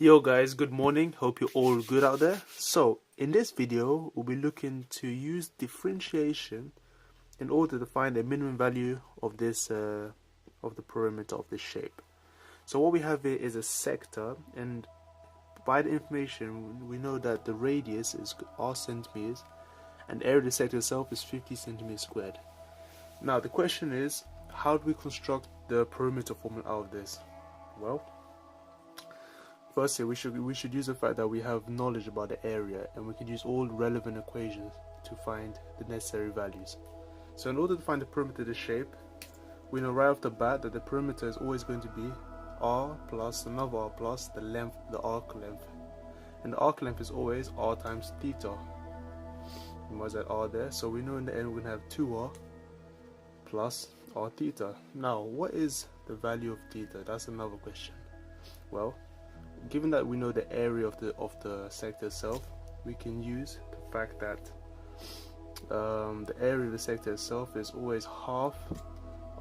Yo guys, good morning. Hope you're all good out there. So in this video we'll be looking to use differentiation in order to find a minimum value of this of the perimeter of this shape. So what we have here is a sector, and by the information we know that the radius is r centimeters and the area of the sector itself is 50 centimeters squared. Now the question is, how do we construct the perimeter formula out of this? Well, firstly, we should use the fact that we have knowledge about the area, and we can use all relevant equations to find the necessary values. So in order to find the perimeter of the shape, we know right off the bat that the perimeter is always going to be r plus another r plus the length, the arc length, and the arc length is always r times theta. And what's that r there? So we know in the end we're going to have 2r plus r theta. Now, what is the value of theta? That's another question. Well, given that we know the area of the sector itself, we can use the fact that the area of the sector itself is always half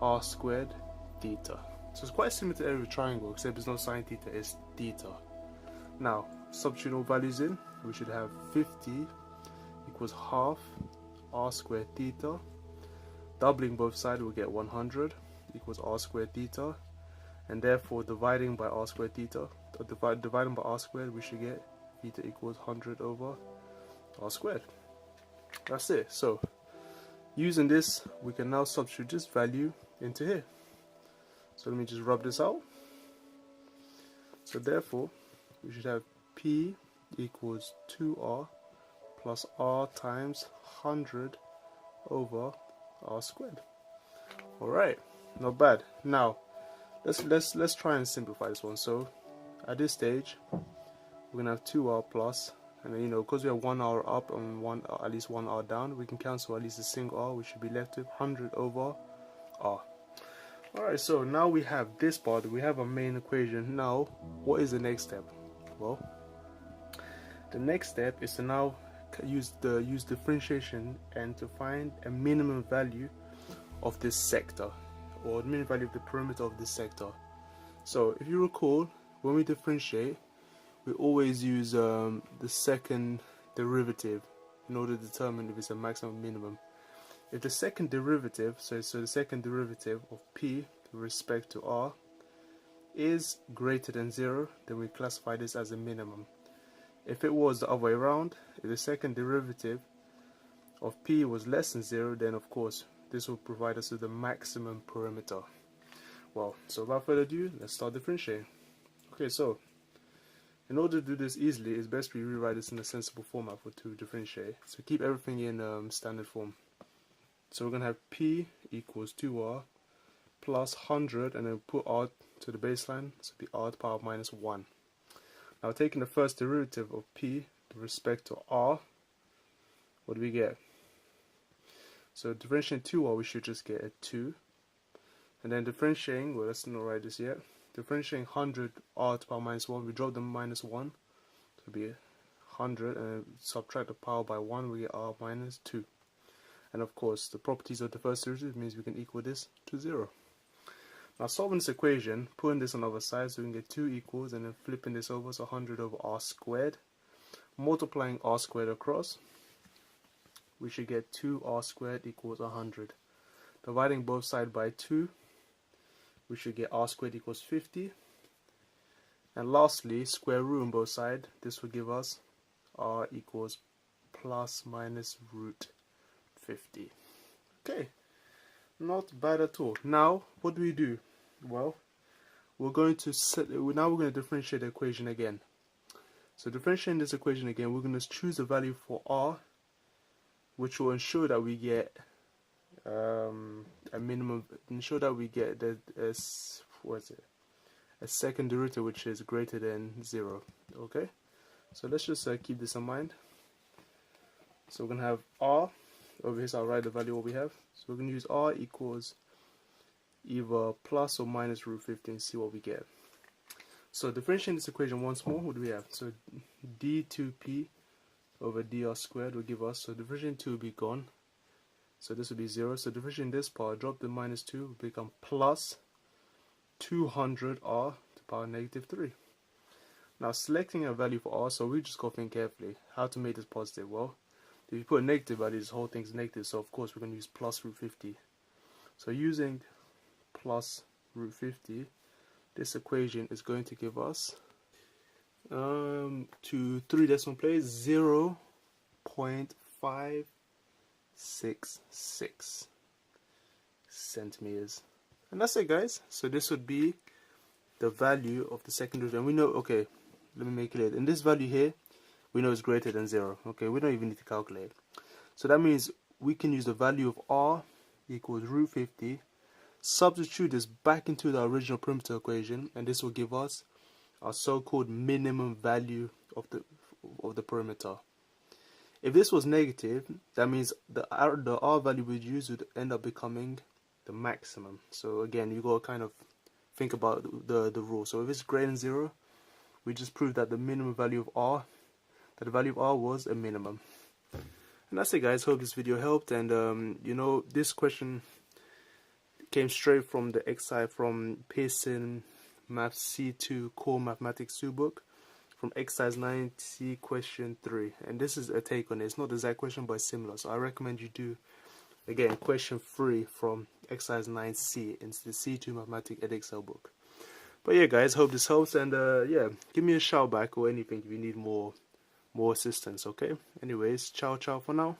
r squared theta. So it's quite similar to the area of a triangle, except there's no sine theta, it's theta. Now, substitute all values in, we should have 50 equals half r squared theta. Doubling both sides, we'll get 100 equals r squared theta. And therefore, dividing by r squared theta, dividing by r squared, we should get theta equals 100 over r squared. That's it. So, using this, we can now substitute this value into here. So let me just rub this out. So therefore, we should have P equals 2r plus r times 100 over r squared. Alright, not bad. Now, let's try and simplify this one. So at this stage we're gonna have 2r plus, and then, because we have 1 r up and at least 1 r down, we can cancel at least a single r. We should be left with 100 over r. Alright, so now we have this part, we have a main equation. Now what is the next step? Well, the next step is to now use differentiation and to find a minimum value of this sector, or the minimum value of the perimeter of this sector. So if you recall, when we differentiate, we always use the second derivative in order to determine if it's a maximum or minimum. If the second derivative, so the second derivative of p with respect to r is greater than 0, then we classify this as a minimum. If it was the other way around, if the second derivative of p was less than 0, then of course this will provide us with the maximum perimeter. Well, so without further ado, let's start differentiating. Okay, so in order to do this easily, it's best we rewrite this in a sensible format to differentiate. So keep everything in standard form. So we're going to have p equals 2r plus 100, and then put r to the baseline, so it'll be r to the power minus 1. Now taking the first derivative of p with respect to r, what do we get? So differentiating 2r, we should just get a 2. And then differentiating, well, let's not write this yet. Differentiating 100 r to the power minus 1, we drop the minus 1, so it'll be 100, and subtract the power by 1, we get r minus 2. And of course, the properties of the first derivative means we can equal this to 0. Now solving this equation, putting this on the other side, so we can get 2 equals, and then flipping this over, so 100 over r squared. Multiplying r squared across, we should get 2r squared equals 100. Dividing both sides by 2, we should get r squared equals 50. And lastly, square root on both sides, this will give us r equals plus minus root 50. Okay, not bad at all. Now, what do we do? Well, we're going to differentiate the equation again. So differentiating this equation again, we're going to choose a value for r, which will ensure that we get a minimum, ensure that we get a second derivative which is greater than 0. Okay, so let's just keep this in mind. So we're going to have r over here, so I'll write the value what we have. So we're going to use r equals either plus or minus root 50 and see what we get. So differentiating this equation once more, what do we have? So d2p over dr squared will give us, so differentiating 2 will be gone, so this will be 0. So differentiating this part, drop the minus 2, will become plus 200r to the power negative 3. Now selecting a value for r, so we just got to think carefully how to make this positive. Well, if you put a negative value, this whole thing's negative, so of course we're going to use plus root 50. So using plus root 50, this equation is going to give us to 3 decimal places 0.566 centimeters. And that's it, guys. So this would be the value of the second derivative. And we know, okay, let me make it clear. In this value here, we know it's greater than 0. Okay, we don't even need to calculate. So that means we can use the value of r equals root 50, substitute this back into the original perimeter equation, and this will give us our so-called minimum value of the perimeter. If this was negative, that means the r value we'd use would end up becoming the maximum. So again, you gotta kind of think about the rule. So if it's greater than 0, we just prove that the minimum value of r, that the value of r was a minimum. And that's it, guys. Hope this video helped. And you know, this question came straight from the exercise from Pearson Maths C2 Core Mathematics 2 book, from exercise 90 question 3. And this is a take on it. It's not the exact question, but it's similar. So I recommend you do, again, question 3 from exercise 9C in the C2 Mathematics Excel book. But yeah, guys, hope this helps. And yeah, give me a shout back or anything if you need more assistance, okay? Anyways, ciao for now.